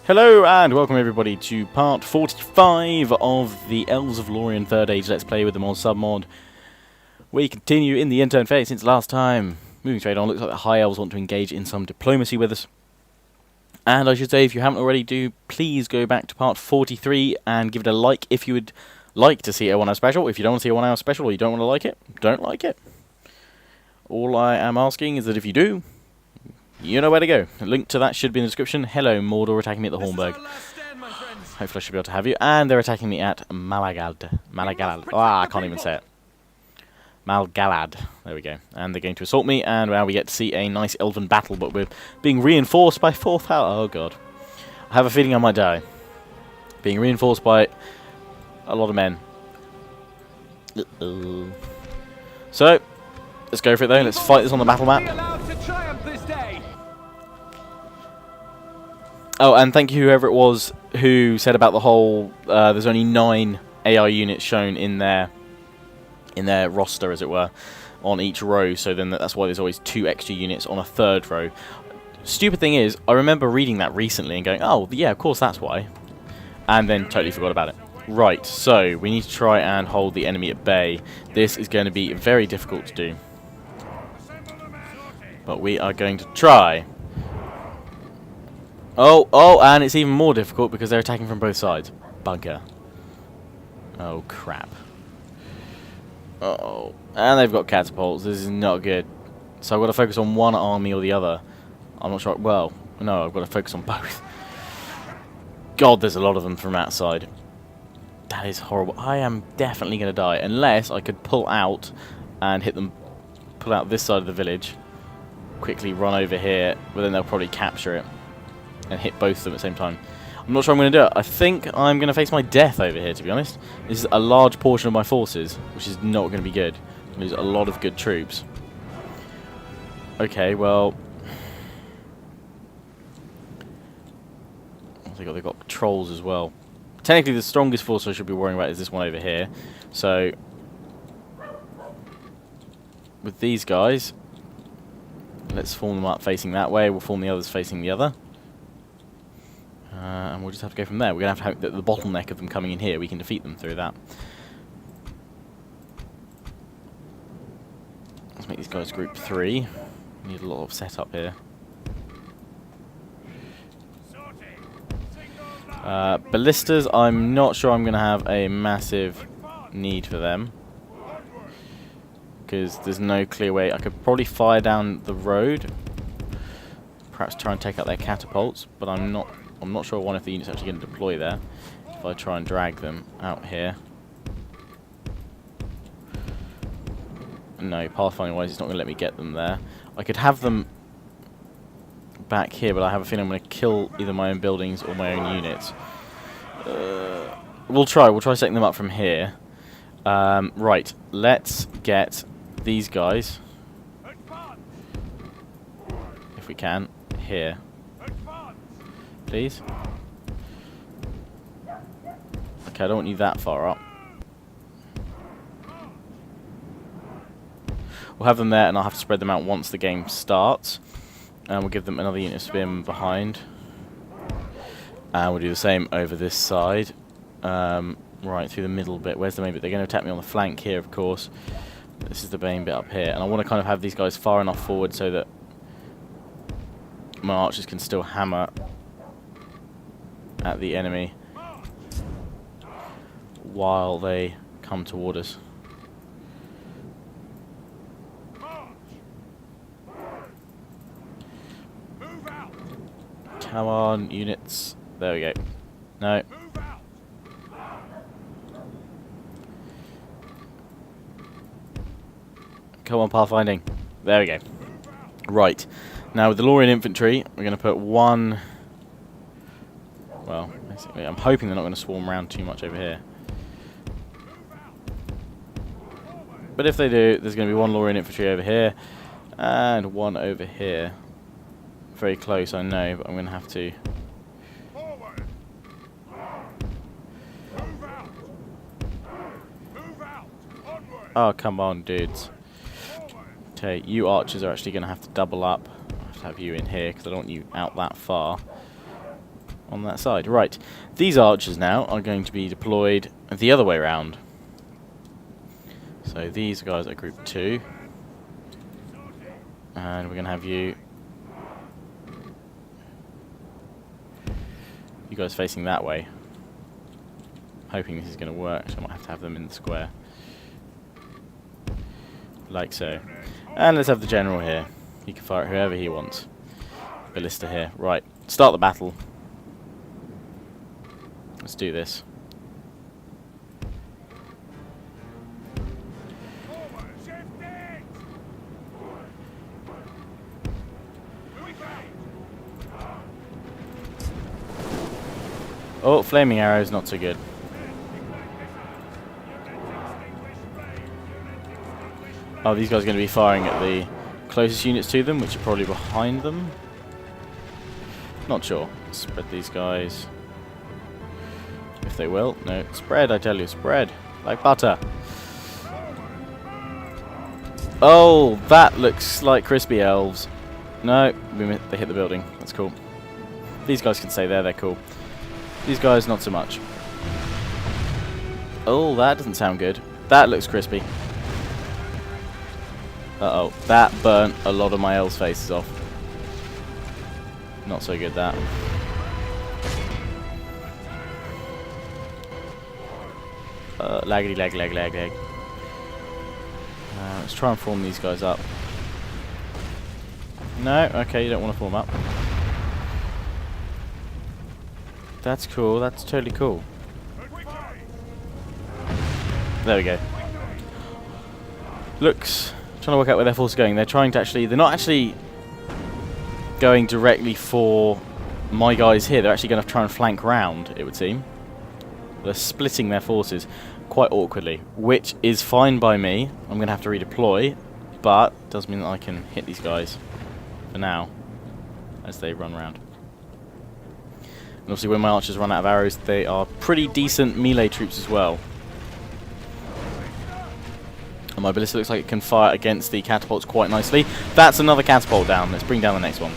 Hello and welcome everybody to part 45 of the Elves of Lórien 3rd Age Let's Play with the Mors Submod. We continue in the intern phase since last time. Moving straight on, looks like the High Elves want to engage in some diplomacy with us. And I should say, if you haven't already, do please go back to part 43 and give it a like if you would like to see a 1 hour special. If you don't want to see a 1 hour special or you don't want to like it, don't like it. All I am asking is that if you do, you know where to go. A link to that should be in the description. Hello, Mordor attacking me at the Hornburg. Hopefully I should be able to have you. And they're attacking me at Malagalad. Ah, I can't even say it. Malgalad. There we go. And they're going to assault me, and now we get to see a nice elven battle, but we're being reinforced by 4th house. Oh, God. I have a feeling I might die. Being reinforced by a lot of men. So, let's go for it, though. Let's fight this on the battle map. Oh, and thank you whoever it was who said about the whole, there's only 9 AI units shown in their roster, as it were, on each row, so then that's why there's always 2 extra units on a 3rd row. Stupid thing is, I remember reading that recently and going, oh, yeah, of course that's why, and then totally forgot about it. Right, so we need to try and hold the enemy at bay. This is going to be very difficult to do, but we are going to try. Oh, and it's even more difficult because they're attacking from both sides. Bugger. Oh, crap. Uh-oh. And they've got catapults. This is not good. So I've got to focus on one army or the other. I'm not sure. Well, no, I've got to focus on both. God, there's a lot of them from that side. That is horrible. I am definitely going to die. Unless I could pull out and hit them. Pull out this side of the village. Quickly run over here. But then they'll probably capture it. And hit both of them at the same time. I'm not sure I'm going to do it. I think I'm going to face my death over here, to be honest. This is a large portion of my forces, which is not going to be good. Lose a lot of good troops. Okay, well, they've got trolls as well. Technically, the strongest force I should be worrying about is this one over here. So, with these guys, let's form them up facing that way. We'll form the others facing the other. And we'll just have to go from there. We're going to have the bottleneck of them coming in here. We can defeat them through that. Let's make these guys group 3. Need a lot of setup here. Ballistas, I'm not sure I'm going to have a massive need for them. Because there's no clear way. I could probably fire down the road. Perhaps try and take out their catapults. But I'm not sure one of the units is actually going to deploy there. If I try and drag them out here. No, pathfinding wise, it's not going to let me get them there. I could have them back here, but I have a feeling I'm going to kill either my own buildings or my own units. We'll try setting them up from here. Right, let's get these guys, if we can, here. Please. Okay, I don't want you that far up. We'll have them there, and I'll have to spread them out once the game starts. And we'll give them another unit of spearmen behind. And we'll do the same over this side. Right, through the middle bit. Where's the main bit? They're going to attack me on the flank here, of course. This is the main bit up here. And I want to kind of have these guys far enough forward so that my archers can still hammer at the enemy while they come toward us. Come on, units. There we go. No. Come on, pathfinding. There we go. Right. Now with the Lórien infantry, we're going to put one. Well, basically, I'm hoping they're not going to swarm around too much over here. But if they do, there's going to be one Lórien infantry over here and one over here. Very close, I know, but I'm going to have to. Oh, come on, dudes. Okay, you archers are actually going to have to double up. I have to have you in here because I don't want you out that far. on that side. Right, these archers now are going to be deployed the other way around. So these guys are group 2. And we're going to have you guys facing that way. Hoping this is going to work, so I might have to have them in the square. Like so. And let's have the general here. He can fire at whoever he wants. Ballista here. Right, start the battle. Let's do this. Oh, flaming arrows, not so good. Oh, these guys are going to be firing at the closest units to them, which are probably behind them. Not sure. Spread these guys. If they will. No, spread, I tell you, spread. Like butter. Oh, that looks like crispy elves. No, they hit the building. That's cool. These guys can stay there, they're cool. These guys, not so much. Oh, that doesn't sound good. That looks crispy. Uh-oh, that burnt a lot of my elves' faces off. Not so good, that. Laggedy lag lag lag lag. Let's try and form these guys up. No, okay, you don't want to form up. That's cool, that's totally cool. There we go. Looks, trying to work out where their force is going. They're trying to actually, they're not actually going directly for my guys here. They're actually going to try and flank round, it would seem. They're splitting their forces quite awkwardly, which is fine by me. I'm going to have to redeploy, but does mean that I can hit these guys for now as they run around. And obviously when my archers run out of arrows, they are pretty decent melee troops as well. And my ballista looks like it can fire against the catapults quite nicely. That's another catapult down. Let's bring down the next one.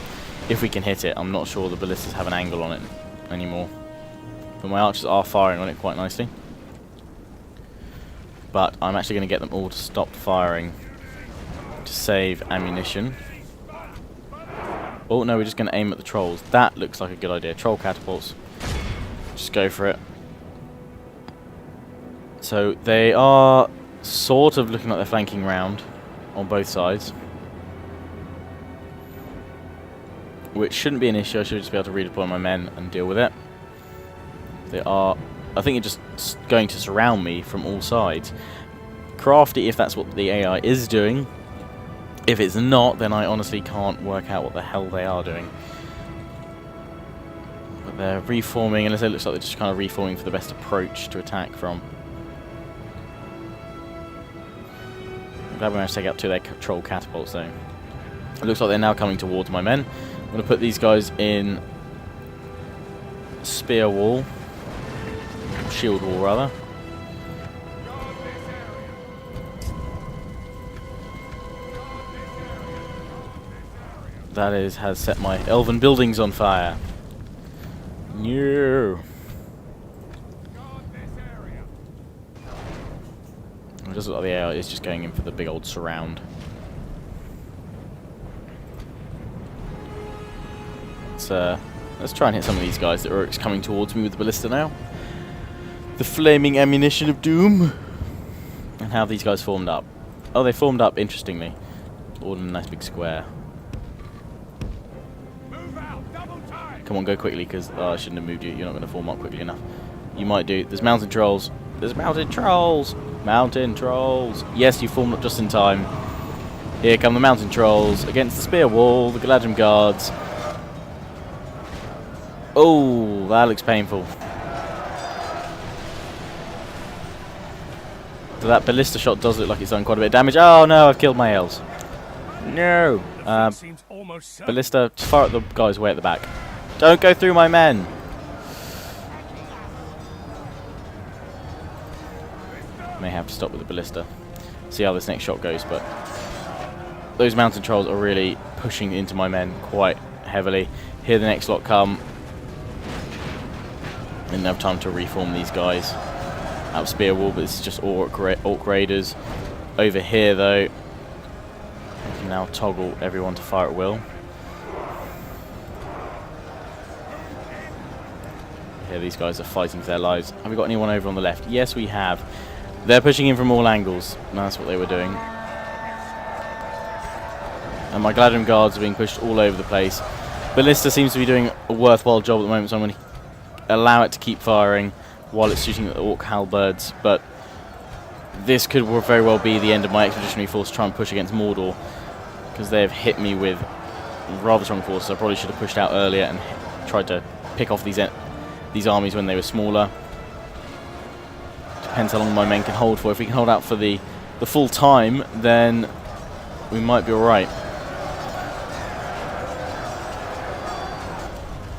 If we can hit it. I'm not sure the ballistas have an angle on it anymore. But my archers are firing on it quite nicely. But I'm actually going to get them all to stop firing to save ammunition. Oh no, we're just going to aim at the trolls. That looks like a good idea. Troll catapults. Just go for it. So they are sort of looking like they're flanking round on both sides. Which shouldn't be an issue. I should just be able to redeploy my men and deal with it. They are, I think, they're just going to surround me from all sides. Crafty if that's what the AI is doing. If it's not, then I honestly can't work out what the hell they are doing. But they're reforming, and it looks like they're just kind of reforming for the best approach to attack from. I'm glad we managed to take out 2 of their troll catapults though. It looks like they're now coming towards my men. I'm going to put these guys in spear wall. Shield wall rather. That has set my elven buildings on fire. No. It does look like the AI is just going in for the big old surround. Let's try and hit some of these guys that are coming towards me with the ballista now. The flaming ammunition of doom. And how these guys formed up. Oh, they formed up interestingly. All in a nice big square. Come on, go quickly, because I shouldn't have moved you. You're not going to form up quickly enough. You might do. There's mountain trolls. There's mountain trolls. Mountain trolls. Yes, you formed up just in time. Here come the mountain trolls against the spear wall. The Galadrim guards. Oh, that looks painful. So that ballista shot does look like it's done quite a bit of damage. Oh no, I've killed my elves. No. Ballista, fire at the guys way at the back. Don't go through my men. May have to stop with the ballista. See how this next shot goes, but those mountain trolls are really pushing into my men quite heavily. Here the next lot come. Didn't have time to reform these guys out of spear wall, but this is just orc raiders. Over here though, we can now toggle everyone to fire at will. Here these guys are fighting for their lives. Have we got anyone over on the left? Yes, we have. They're pushing in from all angles. And that's what they were doing. And my Galadrim guards are being pushed all over the place. Ballista seems to be doing a worthwhile job at the moment, so I'm going to allow it to keep firing while it's shooting at the orc halberds. But this could very well be the end of my expeditionary force to try and push against Mordor, because they have hit me with rather strong forces. I probably should have pushed out earlier and tried to pick off these armies when they were smaller. Depends how long my men can hold for. If we can hold out for the full time, then we might be alright.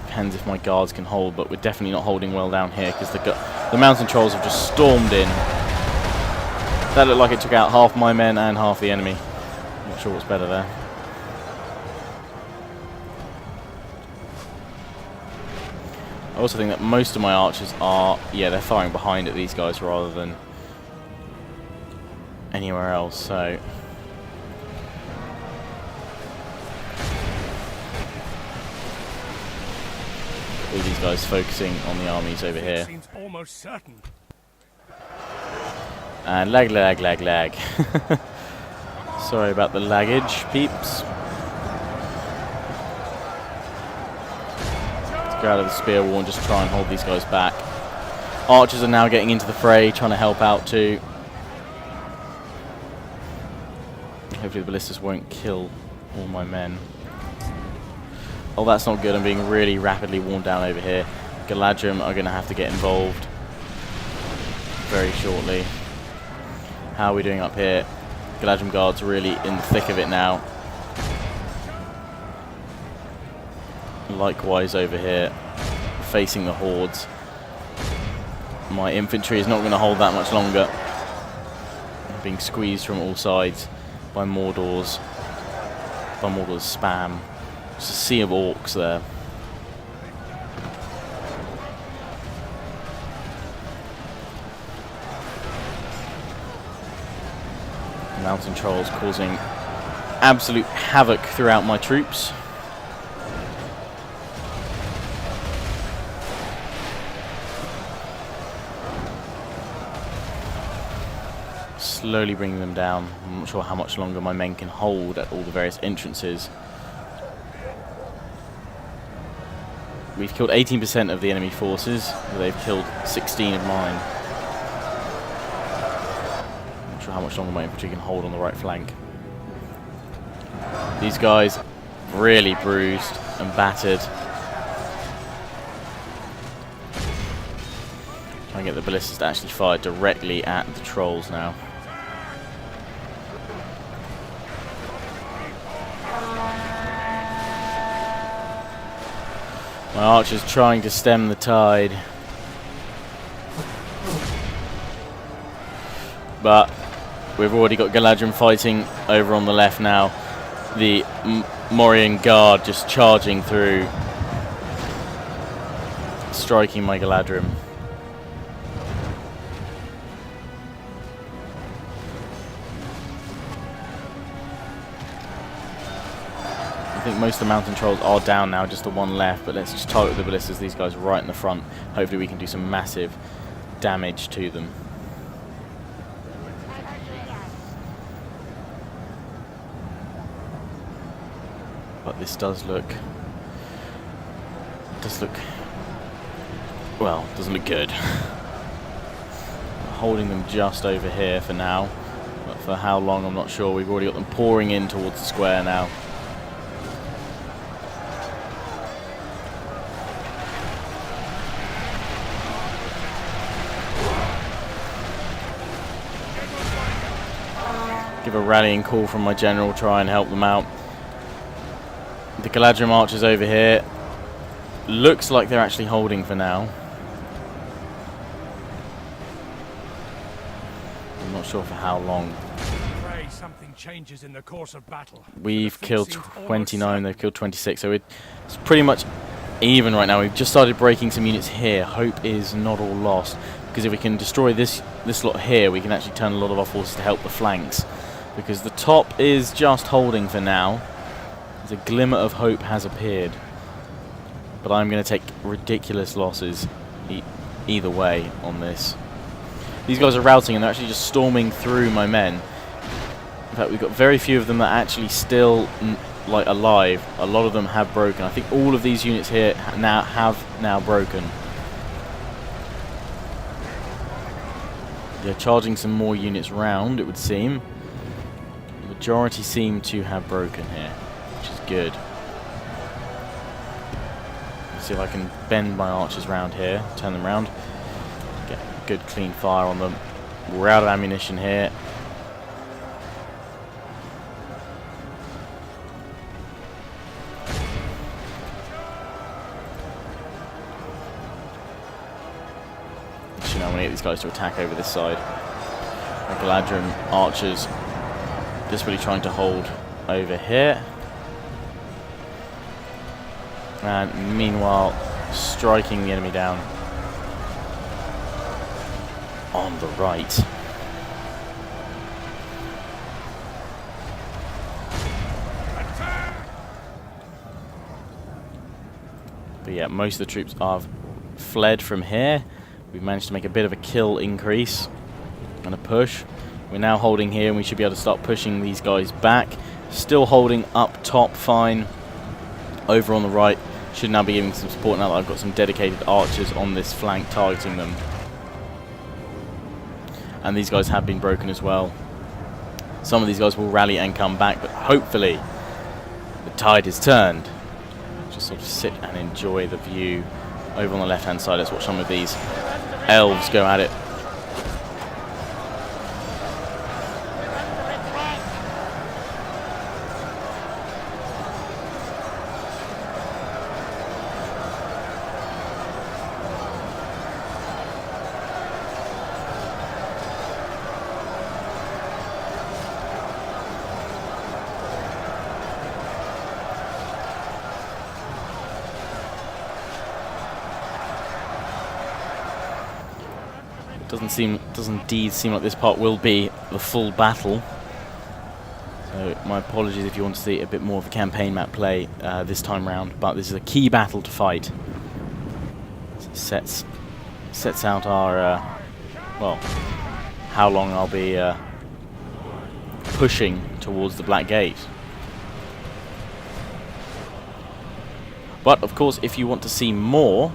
Depends if my guards can hold, but we're definitely not holding well down here because the mountain trolls have just stormed in. That looked like it took out half my men and half the enemy. Not sure what's better there. I also think that most of my archers are, yeah, they're firing behind at these guys rather than anywhere else, so all these guys focusing on the armies over here. Seems almost certain. And lag. Sorry about the laggage, peeps. Let's go out of the spear wall and just try and hold these guys back. Archers are now getting into the fray, trying to help out too. Hopefully the ballistas won't kill all my men. Oh, that's not good. I'm being really rapidly worn down over here. Galadrim are going to have to get involved very shortly. How are we doing up here? Galadrim guards really in the thick of it now. Likewise over here, facing the hordes. My infantry is not going to hold that much longer. I'm being squeezed from all sides by Mordor's spam. Just a sea of orcs there. Mountain trolls causing absolute havoc throughout my troops. Slowly bringing them down. I'm not sure how much longer my men can hold at all the various entrances. We've killed 18% of the enemy forces. They've killed 16 of mine. Not sure how much longer my infantry can hold on the right flank. These guys really bruised and battered. Trying to get the ballistas to actually fire directly at the trolls now. My archer's trying to stem the tide. But we've already got Galadrim fighting over on the left now. The Lórien guard just charging through, striking my Galadrim. I think most of the mountain trolls are down now, just the one left, but let's just target the ballistas, these guys right in the front. Hopefully we can do some massive damage to them. But this doesn't look good. Holding them just over here for now, but for how long I'm not sure. We've already got them pouring in towards the square now. Give a rallying call from my general, try and help them out. The Galadrim archers over here, looks like they're actually holding for now. I'm not sure for how long. Pray something changes in the course of battle. We've killed 29, they've killed 26, so it's pretty much even right now. We've just started breaking some units here. Hope is not all lost, because if we can destroy this lot here, we can actually turn a lot of our forces to help the flanks, because the top is just holding for now. There's a glimmer of hope has appeared, but I'm going to take ridiculous losses either way on this. These guys are routing and they're actually just storming through my men. In fact, we've got very few of them that are actually still like alive. A lot of them have broken. I think all of these units here have broken. They're charging some more units round, it would seem. The majority seem to have broken here, which is good. Let's see if I can bend my archers round here, turn them round. Get a good clean fire on them. We're out of ammunition here. Actually, I'm going to get these guys to attack over this side. The Galadrim archers desperately trying to hold over here. And meanwhile, striking the enemy down on the right. But yeah, most of the troops have fled from here. We've managed to make a bit of a kill increase and a push. We're now holding here, and we should be able to start pushing these guys back. Still holding up top fine. Over on the right, should now be giving some support now that I've got some dedicated archers on this flank targeting them. And these guys have been broken as well. Some of these guys will rally and come back, but hopefully the tide is turned. Just sort of sit and enjoy the view over on the left hand side. Let's watch some of these elves go at it. Does indeed seem like this part will be the full battle. So my apologies if you want to see a bit more of a campaign map play this time round, but this is a key battle to fight. It sets out our well, how long I'll be pushing towards the Black Gate. But of course, if you want to see more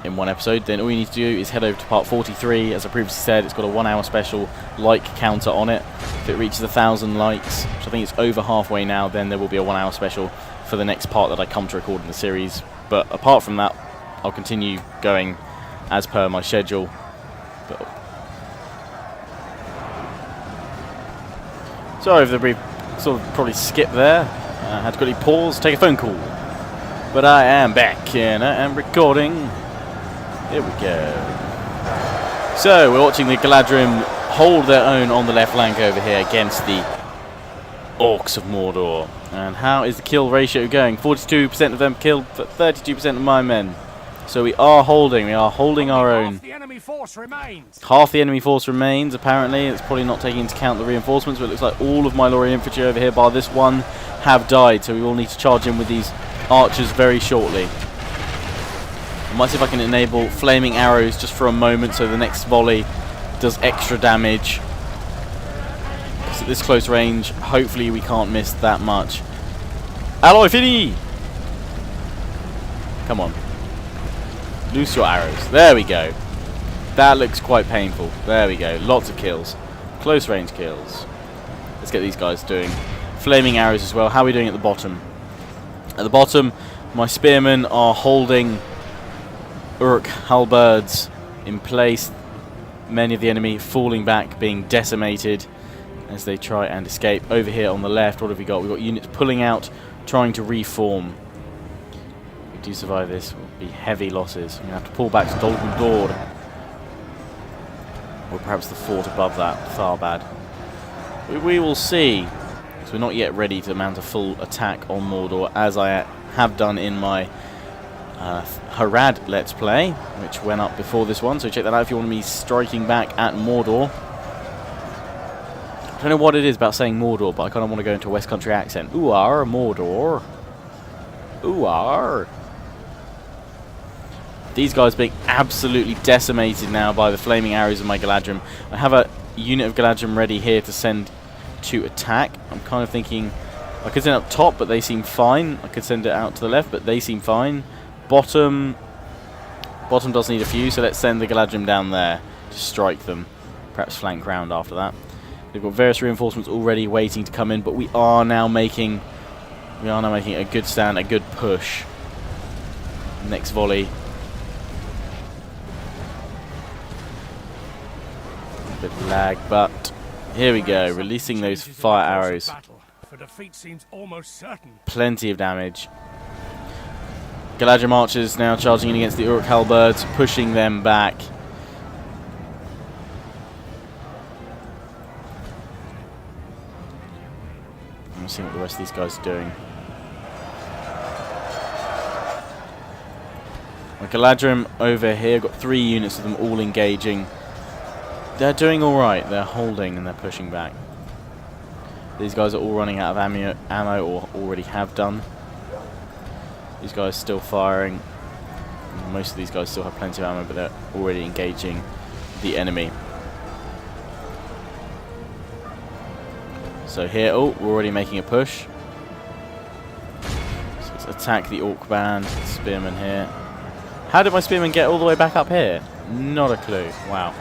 in one episode, then all you need to do is head over to part 43. As I previously said, it's got a 1 hour special like counter on it. If it reaches 1,000 likes, which I think it's over halfway now, then there will be a 1 hour special for the next part that I come to record in the series. But apart from that, I'll continue going as per my schedule. But sorry for the brief sort of probably skip there. I had to quickly pause, take a phone call. But I am back and I am recording. Here we go. So we're watching the Galadrim hold their own on the left flank over here against the Orcs of Mordor. And how is the kill ratio going? 42% of them killed, but 32% of my men. So we are holding our own. Half the enemy force remains. Half the enemy force remains, apparently. It's probably not taking into account the reinforcements, but it looks like all of my Lórien infantry over here, bar this one, have died. So we will need to charge in with these archers very shortly. I might see if I can enable flaming arrows just for a moment so the next volley does extra damage. Because at this close range, hopefully we can't miss that much. Alloy Fini! Come on. Loose your arrows. There we go. That looks quite painful. There we go. Lots of kills. Close range kills. Let's get these guys doing flaming arrows as well. How are we doing at the bottom? At the bottom, my spearmen are holding Uruk halberds in place. Many of the enemy falling back, being decimated as they try and escape. Over here on the left, what have we got? We've got units pulling out, trying to reform. If we do survive this, it will be heavy losses. We're going to have to pull back to Dol Guldur. Or perhaps the fort above that, Tharbad. We will see. We're not yet ready to mount a full attack on Mordor, as I have done in my Harad Let's Play, which went up before this one, so check that out if you want me striking back at Mordor. I don't know what it is about saying Mordor, but I kind of want to go into a West Country accent. Ooh-ar, Mordor. Ooh-ar. These guys being absolutely decimated now by the flaming arrows of my Galadrim. I have a unit of Galadrim ready here to send to attack. I'm kind of thinking I could send up top, but they seem fine. I could send it out to the left, but they seem fine. Bottom does need a few, so let's send the Galadrim down there to strike them. Perhaps flank round after that. They've got various reinforcements already waiting to come in, but we are now making a good stand, a good push. Next volley. A bit of lag, but here we go, releasing those fire arrows. Plenty of damage. Galadrim archers now charging in against the Uruk halberds, pushing them back. Let's see what the rest of these guys are doing. My Galadrim over here, got 3 units of them all engaging. They're doing alright, they're holding and they're pushing back. These guys are all running out of ammo or already have done. These guys still firing. Most of these guys still have plenty of ammo, but they're already engaging the enemy. So here, oh, we're already making a push. So let's attack the Orc band, spearmen here. How did my spearmen get all the way back up here? Not a clue. Wow.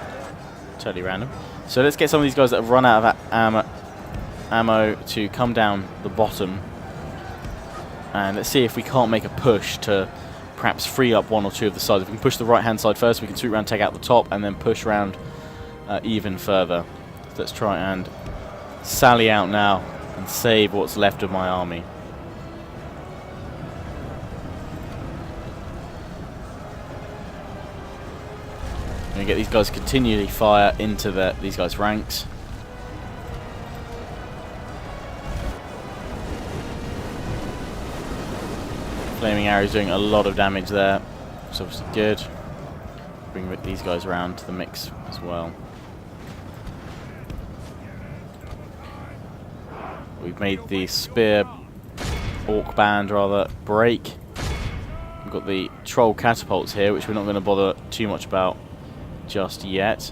Totally random. So let's get some of these guys that have run out of ammo to come down the bottom. And let's see if we can't make a push to perhaps free up 1 or 2 of the sides. If we can push the right-hand side first, we can swoop around, take out the top, and then push around even further. So let's try and sally out now and save what's left of my army. I'm going to get these guys continually fire into these guys' ranks. Flaming arrows doing a lot of damage there. It's obviously good. Bring these guys around to the mix as well. We've made the spear orc band rather break. We've got the troll catapults here, which we're not going to bother too much about just yet.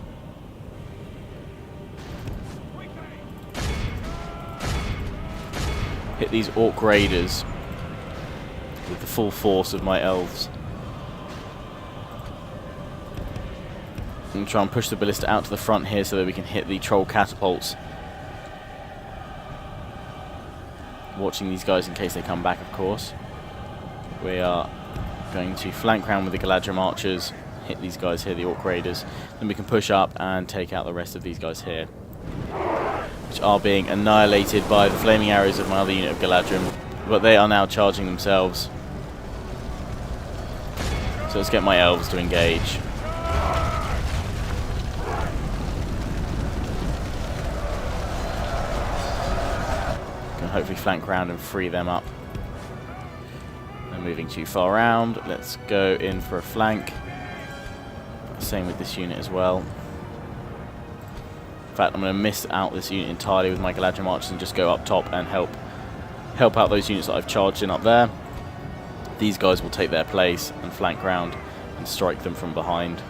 Hit these orc raiders with the full force of my elves. And try and push the ballista out to the front here so that we can hit the troll catapults. Watching these guys in case they come back, of course. We are going to flank round with the Galadrim archers, hit these guys here, the Orc Raiders. Then we can push up and take out the rest of these guys here, which are being annihilated by the flaming arrows of my other unit of Galadrim. But they are now charging themselves. So let's get my elves to engage. Hopefully flank round and free them up. They're moving too far around. Let's go in for a flank. Same with this unit as well. In fact, I'm going to miss out this unit entirely with my Galadrim archers and just go up top and help out those units that I've charged in up there. These guys will take their place and flank round and strike them from behind.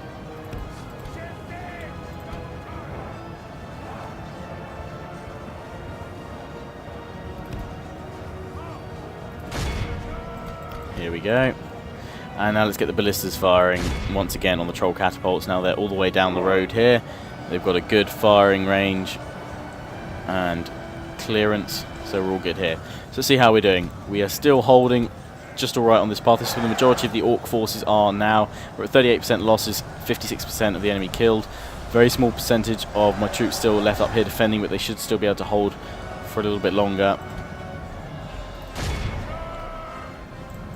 Here we go. And now let's get the ballistas firing once again on the troll catapults. Now they're all the way down the road here. They've got a good firing range and clearance, so we're all good here. So let's see how we're doing. We are still holding just alright on this path. This is where the majority of the orc forces are now. We're at 38% losses, 56% of the enemy killed. Very small percentage of my troops still left up here defending, but they should still be able to hold for a little bit longer.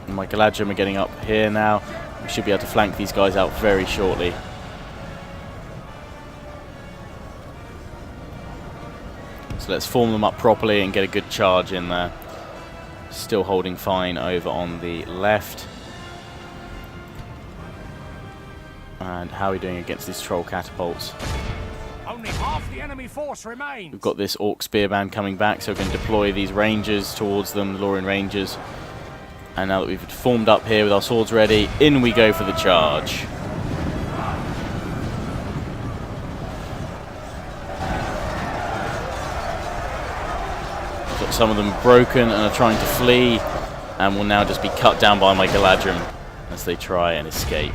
My Galadrim are getting up here now. We should be able to flank these guys out very shortly. So let's form them up properly and get a good charge in there. Still holding fine over on the left. And how are we doing against these troll catapults? Only half the enemy force remains. We've got this orc spear band coming back, so we're going to deploy these rangers towards them, the Lórien rangers. And now that we've formed up here with our swords ready, in we go for the charge. Got some of them broken and are trying to flee, and will now just be cut down by my Galadrim as they try and escape.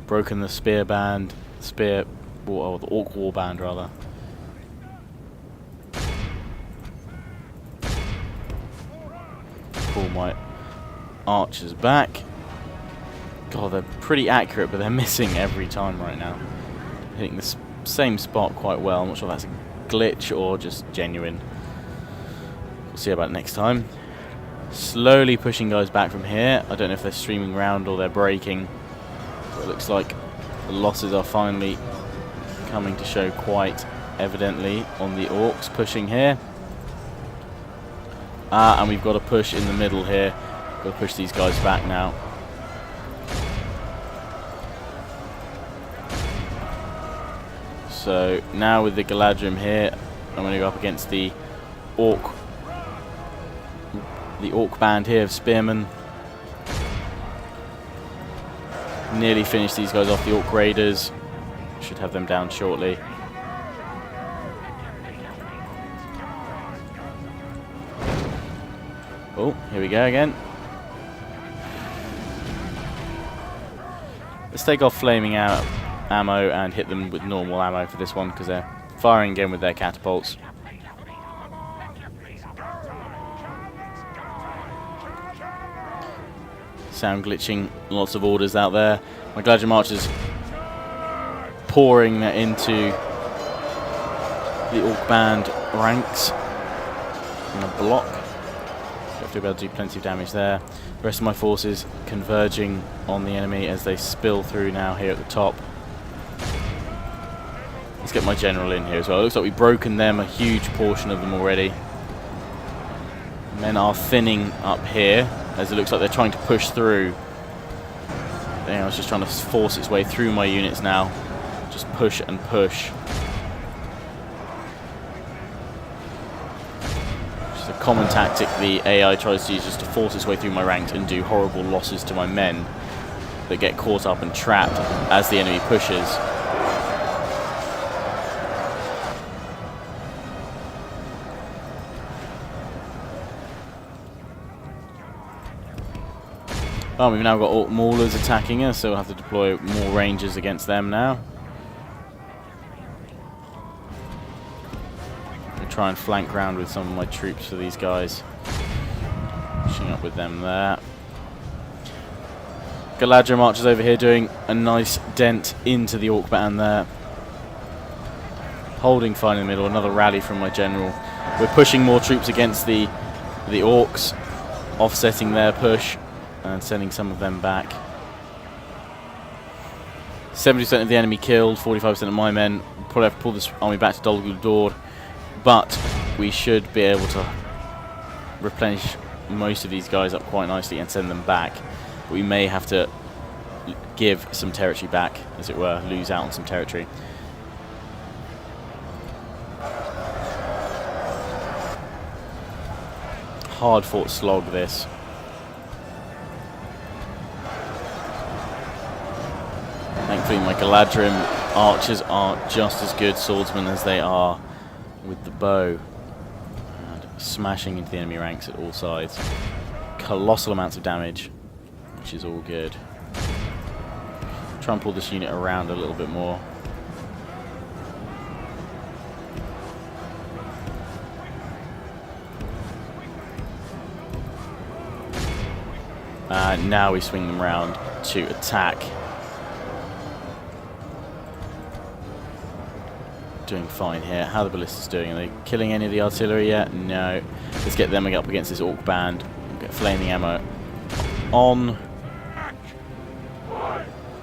Broken the spear band, the orc war band rather. Pull my archers back. God, they're pretty accurate, but they're missing every time right now. Hitting the same spot quite well. I'm not sure if that's a glitch or just genuine. We'll see about it next time. Slowly pushing guys back from here. I don't know if they're streaming round or they're breaking. It looks like the losses are finally coming to show quite evidently on the orcs pushing here. And we've got to push in the middle here. Got to push these guys back now. So now with the Galadrim here, I'm going to go up against the orc band here of spearmen. Nearly finished these guys off, the orc raiders. Should have them down shortly. Oh, here we go again. Let's take off flaming out ammo and hit them with normal ammo for this one, because they're firing again with their catapults. Sound glitching, lots of orders out there. My Galadrim archers pouring into the orc band ranks in a block. Have to be able to do plenty of damage there. The rest of my forces converging on the enemy as they spill through now here at the top. Let's get my general in here as well. It looks like we've broken them, a huge portion of them already. Men are thinning up here, as it looks like they're trying to push through. I was just trying to force its way through my units now. Just push and push. Just a common tactic the AI tries to use, just to force its way through my ranks and do horrible losses to my men that get caught up and trapped as the enemy pushes. Oh, we've now got orc maulers attacking us, so we'll have to deploy more rangers against them now. I'll try and flank round with some of my troops for these guys. Pushing up with them there. Galadrim archers over here doing a nice dent into the orc band there. Holding fine in the middle, another rally from my general. We're pushing more troops against the orcs, offsetting their push and sending some of them back. 70% of the enemy killed, 45% of my men. Probably have to pull this army back to Dol Guldur, but we should be able to replenish most of these guys up quite nicely and send them back. But we may have to give some territory back, as it were, lose out on some territory. Hard fought slog this. Thankfully my Galadrim archers are just as good swordsmen as they are with the bow. And smashing into the enemy ranks at all sides. Colossal amounts of damage, which is all good. Try and pull this unit around a little bit more. Now we swing them round to attack. Doing fine here. How are the ballistas doing? Are they killing any of the artillery yet? No. Let's get them up against this orc band. We'll get flaming ammo on.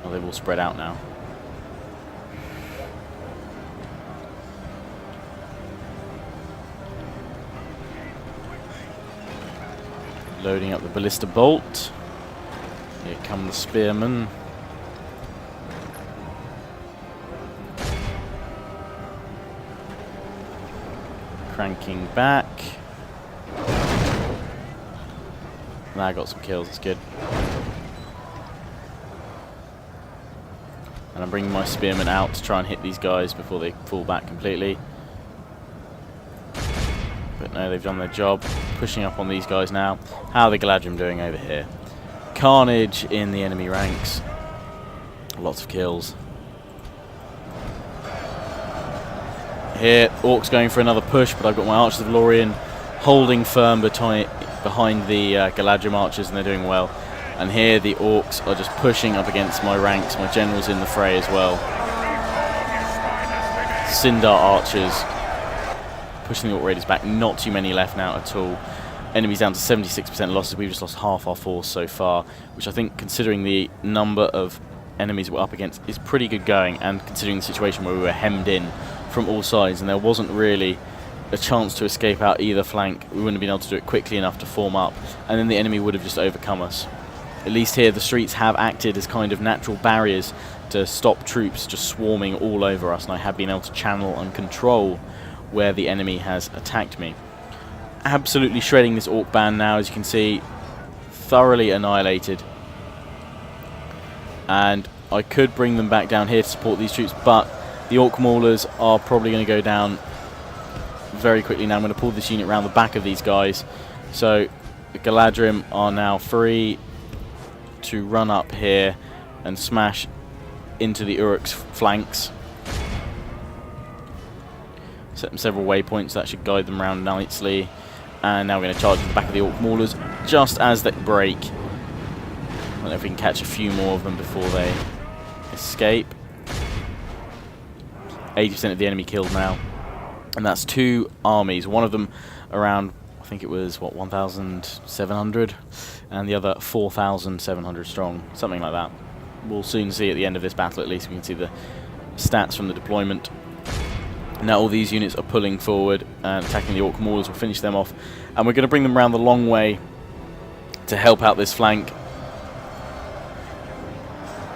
Oh, they've all spread out now. Loading up the ballista bolt. Here come the spearmen. Cranking back. Now I got some kills, that's good. And I'm bringing my spearmen out to try and hit these guys before they fall back completely. But no, they've done their job. Pushing up on these guys now. How are the Galadrim doing over here? Carnage in the enemy ranks. Lots of kills. Here, Orcs going for another push, but I've got my Archers of Lórien holding firm behind the Galadrim archers, and they're doing well. And here the Orcs are just pushing up against my ranks, my generals in the fray as well. Sindar archers pushing the Orc raiders back, not too many left now at all. Enemies down to 76% losses, we've just lost half our force so far, which I think, considering the number of enemies we're up against, is pretty good going, and considering the situation where we were hemmed in from all sides and there wasn't really a chance to escape out either flank. We wouldn't have been able to do it quickly enough to form up, and then the enemy would have just overcome us. At least here the streets have acted as kind of natural barriers to stop troops just swarming all over us, and I have been able to channel and control where the enemy has attacked me. Absolutely shredding this Orc band now, as you can see, thoroughly annihilated. And I could bring them back down here to support these troops, but the Orc maulers are probably going to go down very quickly now. I'm going to pull this unit around the back of these guys. So the Galadrim are now free to run up here and smash into the Uruk's flanks. Set them several waypoints, that should guide them around nicely. And now we're going to charge the back of the Orc maulers just as they break. I don't know if we can catch a few more of them before they escape. 80% of the enemy killed now. And that's two armies. One of them around, I think it was, what, 1,700? And the other 4,700 strong. Something like that. We'll soon see at the end of this battle, at least. We can see the stats from the deployment. Now all these units are pulling forward and attacking the Orc maulers. We'll finish them off. And we're going to bring them around the long way to help out this flank.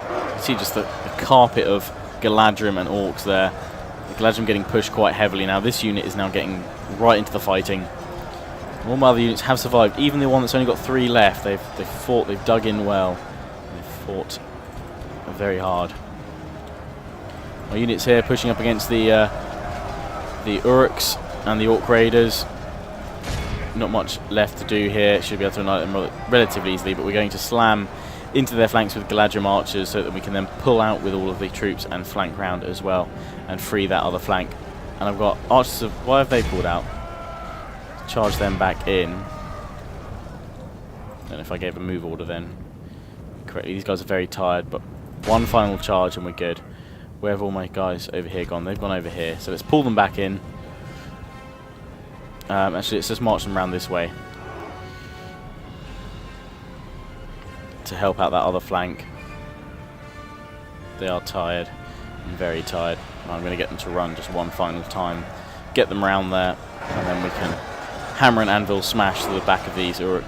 You see just the carpet of Galadrim and Orcs there. The Galadrim getting pushed quite heavily now. This unit is now getting right into the fighting. All my other units have survived. Even the one that's only got 3 left, they've fought, they've dug in well. They've fought very hard. My units here pushing up against the Uruks and the Orc raiders. Not much left to do here. Should be able to annihilate them relatively easily, but we're going to slam into their flanks with Galadrim archers so that we can then pull out with all of the troops and flank round as well and free that other flank. And I've got archers of... Why have they pulled out? Charge them back in. I don't know if I gave a move order then correctly. These guys are very tired, but one final charge and we're good. Where have all my guys over here gone? They've gone over here. So let's pull them back in. Actually, let's just march them around this way to help out that other flank. They are tired. I'm very tired. I'm going to get them to run just one final time. Get them around there, and then we can hammer and anvil smash to the back of these Uruk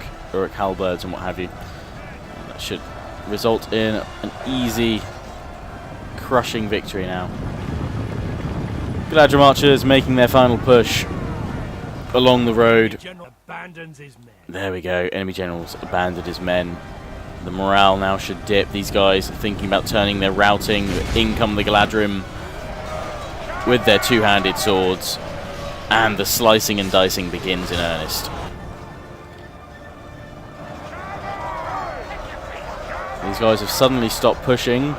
halberds and what have you. And that should result in an easy, crushing victory now. Galadrim archers making their final push along the road. There we go. Enemy generals abandoned his men. The morale now should dip. These guys are thinking about turning their routing. In come the Galadrim with their two-handed swords. And the slicing and dicing begins in earnest. These guys have suddenly stopped pushing.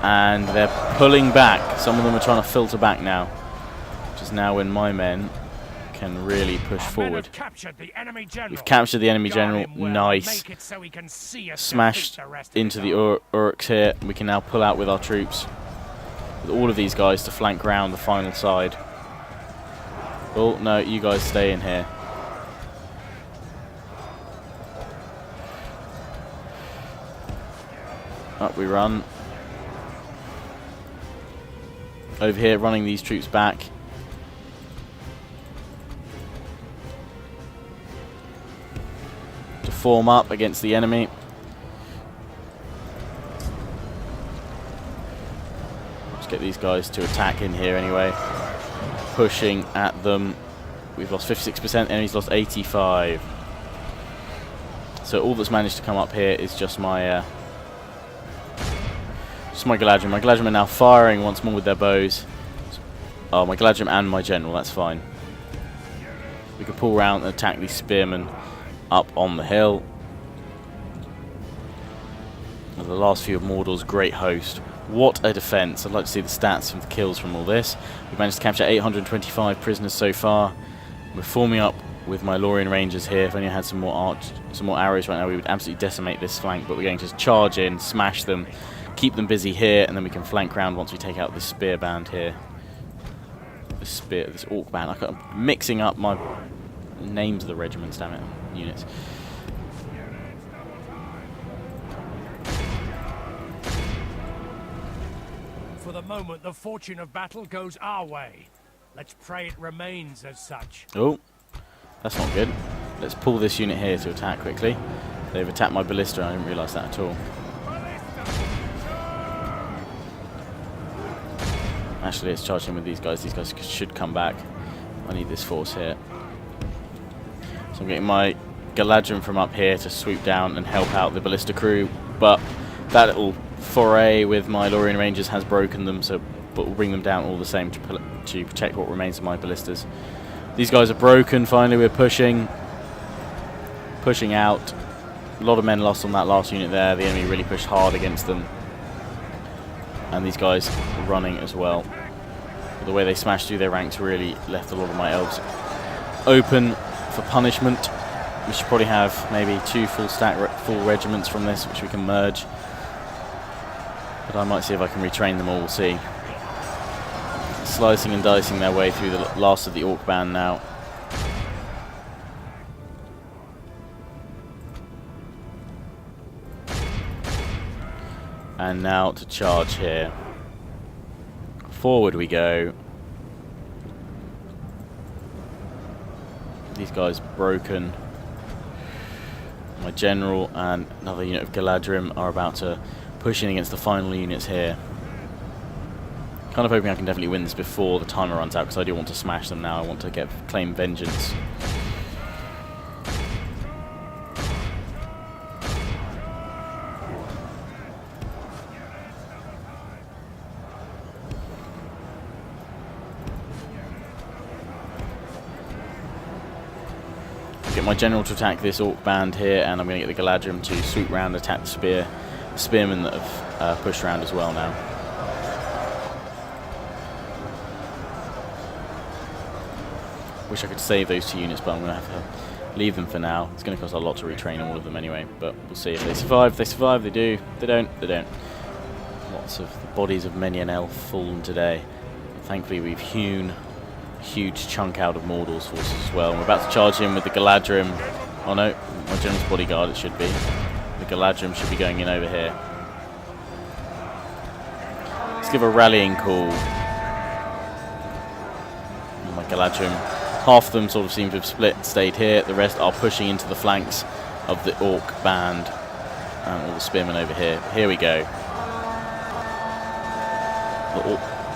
And they're pulling back. Some of them are trying to filter back now. Which is now when my men can really push forward. We've captured the enemy general. Nice. Smashed into the Uruks here. We can now pull out with our troops. With all of these guys to flank round the final side. Oh, no, you guys stay in here. Up we run. Over here, running these troops back. To form up against the enemy. Let's get these guys to attack in here anyway. Pushing at them. We've lost 56%, enemy's lost 85%. So all that's managed to come up here is just my Galadrim. My Galadrim are now firing once more with their bows. Oh, my Galadrim and my general, that's fine. We can pull around and attack these spearmen up on the hill. And the last few of Mordor's great host. What a defense. I'd like to see the stats from the kills from all this. We've managed to capture 825 prisoners so far. We're forming up with my Lórien Rangers here. If only I had some more arrows right now, we would absolutely decimate this flank, but we're going to just charge in, smash them, keep them busy here, and then we can flank round once we take out this spear band here. This orc band. I'm mixing up my names of the regiments, damn it, units. For the moment, the fortune of battle goes our way. Let's pray it remains as such. Oh, that's not good. Let's pull this unit here to attack quickly. They've attacked my ballista, I didn't realise that at all. Actually, let's charge in with these guys. These guys should come back. I need this force here. So I'm getting my Galadrim from up here to swoop down and help out the ballista crew, but that little foray with my Lórien Rangers has broken them, but we'll bring them down all the same to protect what remains of my ballistas. These guys are broken. Finally, we're pushing out. A lot of men lost on that last unit there. The enemy really pushed hard against them, and these guys are running as well. The way they smashed through their ranks really left a lot of my elves open for punishment. We should probably have maybe 2 full regiments from this, which we can merge. But I might see if I can retrain them all, we'll see. Slicing and dicing their way through the last of the orc band now. And now to charge here. Forward we go. These guys broken. My general and another unit of Galadrim are about to push in against the final units here. Kind of hoping I can definitely win this before the timer runs out, because I do want to smash them now. I want to claim vengeance. Get my general to attack this orc band here, and I'm going to get the Galadrim to swoop round and attack the spearmen that have pushed around as well now. Wish I could save those 2 units, but I'm going to have to leave them for now. It's going to cost a lot to retrain all of them anyway, but we'll see if they survive. If they survive, they do. If they don't, they don't. Lots of the bodies of many an elf fallen today. Thankfully, we've hewn a huge chunk out of Mordor's forces as well. And we're about to charge in with the Galadrim. Oh no, my general's bodyguard, it should be. The Galadrim should be going in over here. Let's give a rallying call. Oh, my Galadrim. Half of them sort of seem to have split, stayed here. The rest are pushing into the flanks of the orc band. And all the spearmen over here. Here we go.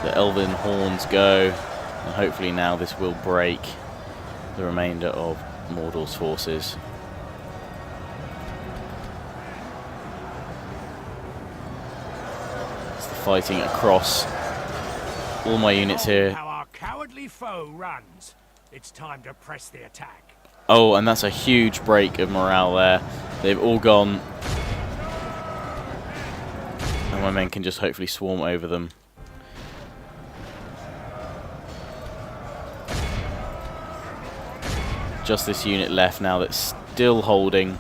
The elven horns go. And hopefully now this will break the remainder of Mordor's forces. It's the fighting across all my units here. How our cowardly foe runs. It's time to press the attack. Oh, and that's a huge break of morale there. They've all gone. And my men can just hopefully swarm over them. Just this unit left now that's still holding.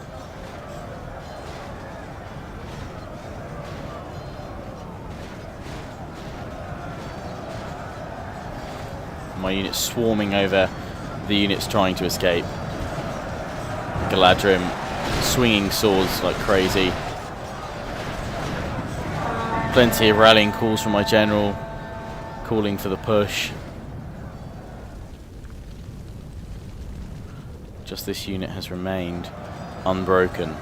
My unit's swarming over the units trying to escape. Galadrim swinging swords like crazy. Plenty of rallying calls from my general, calling for the push. Just this unit has remained unbroken.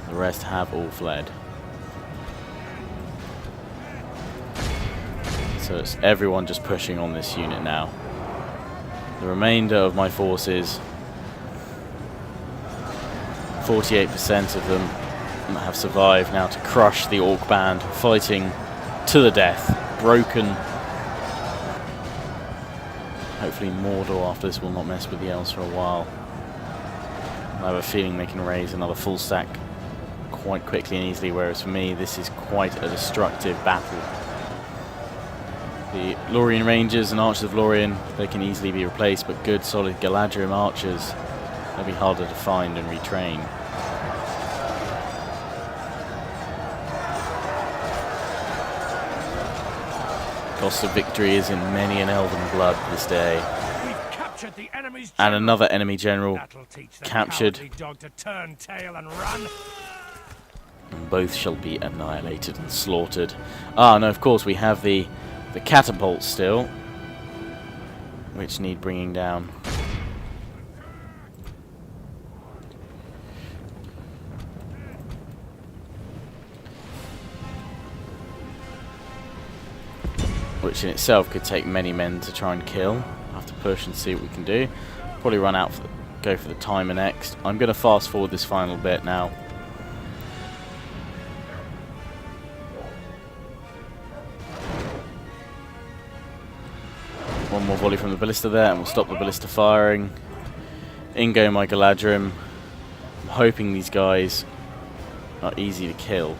The rest have all fled. So it's everyone just pushing on this unit now. The remainder of my forces, 48% of them have survived now to crush the Orc band, fighting to the death, broken. Hopefully Mordor after this will not mess with the Elves for a while. I have a feeling they can raise another full stack quite quickly and easily, whereas for me this is quite a destructive battle. The Lórien Rangers and Archers of Lórien, they can easily be replaced, but good solid Galadrim Archers, they'll be harder to find and retrain. Cost of victory is in many an elven blood this day. We've captured the enemy's And another enemy general That'll teach the captured. cowardly dog to turn tail and run. And both shall be annihilated and slaughtered. Ah, no, of course we have the catapults still, which need bringing down. Which in itself could take many men to try and kill. I'll have to push and see what we can do. Probably run out, go for the timer next. I'm going to fast forward this final bit now. One more volley from the ballista there and we'll stop the ballista firing. In go my Galadrim. I'm hoping these guys are easy to kill.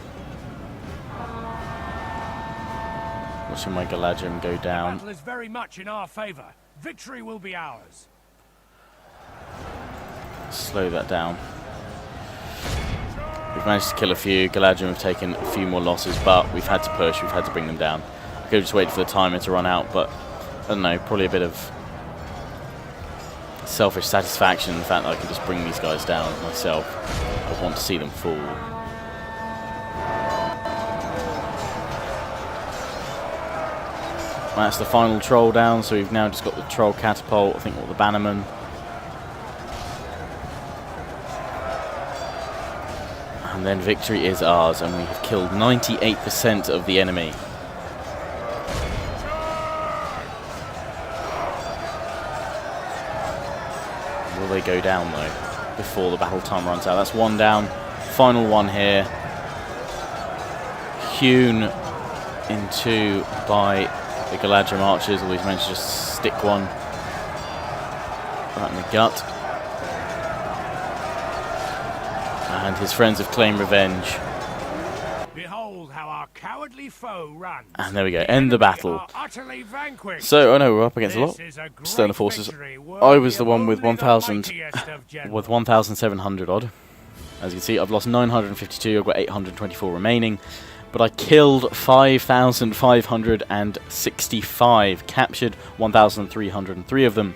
Watching my Galadrim go down. The battle is very much in our favor. Victory will be ours. Slow that down. We've managed to kill a few. Galadrim have taken a few more losses, but we've had to push. We've had to bring them down. I could have just waited for the timer to run out, but I don't know, probably a bit of selfish satisfaction in the fact that I can just bring these guys down myself. I want to see them fall. That's the final troll down, so we've now just got the troll catapult, I think what the bannerman. And then victory is ours, and we have killed 98% of the enemy. Will they go down though, before the battle time runs out? That's one down, final one here. Hewn in two by the Galadrim Archers, although he's managed to just stick one right in the gut. And his friends have claimed revenge. Behold how our cowardly foe runs. And there we go, end the battle. Utterly vanquished. So, I know we're up against a lot sterner forces. I was the one with 1,700 odd. As you can see, I've lost 952, I've got 824 remaining. But I killed 5,565, captured 1,303 of them.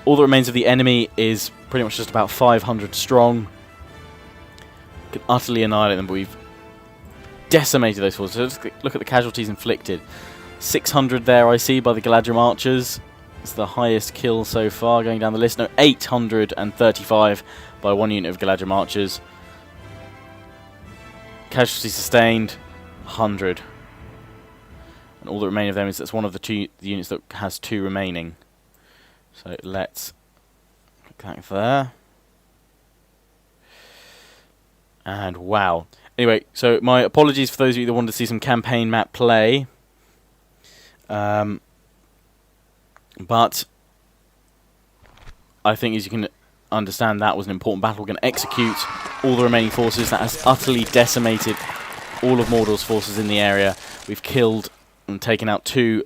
All that remains of the enemy is pretty much just about 500 strong. Can utterly annihilate them, but we've decimated those forces. So let's look at the casualties inflicted. 600 there I see by the Galadrim Archers. It's the highest kill so far going down the list. No, 835 by one unit of Galadrim Archers. Casualty sustained, 100. And all that remain of them is that's one of the units that has 2 remaining. So let's click that there. And wow. Anyway, so my apologies for those of you that wanted to see some campaign map play. But I think as you can understand, that was an important battle. We're going to execute all the remaining forces. That has utterly decimated all of Mordor's forces in the area. We've killed and taken out 2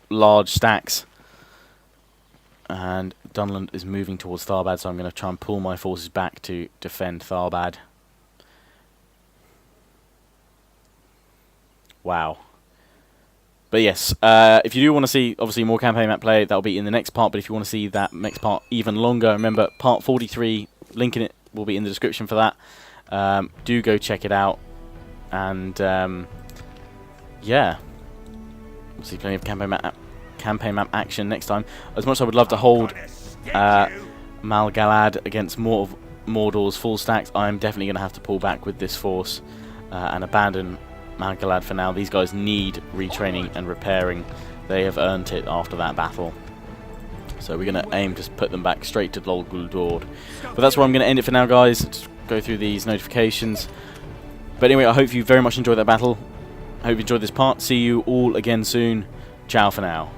large stacks. And Dunland is moving towards Tharbad, so I'm going to try and pull my forces back to defend Tharbad. Wow. But yes, if you do want to see, obviously, more campaign map play, that'll be in the next part. But if you want to see that next part even longer, remember, part 43, link in it will be in the description for that. Do go check it out. And yeah, see plenty of campaign map action next time. As much as I would love to hold Mal Galad against Mordor's full stacks, I'm definitely going to have to pull back with this force and abandon Mal Galad for now. These guys need retraining and repairing. They have earned it after that battle. So we're going to aim to put them back straight to Dol Guldur. But that's where I'm going to end it for now, guys. Just go through these notifications. But anyway, I hope you very much enjoyed that battle. I hope you enjoyed this part. See you all again soon. Ciao for now.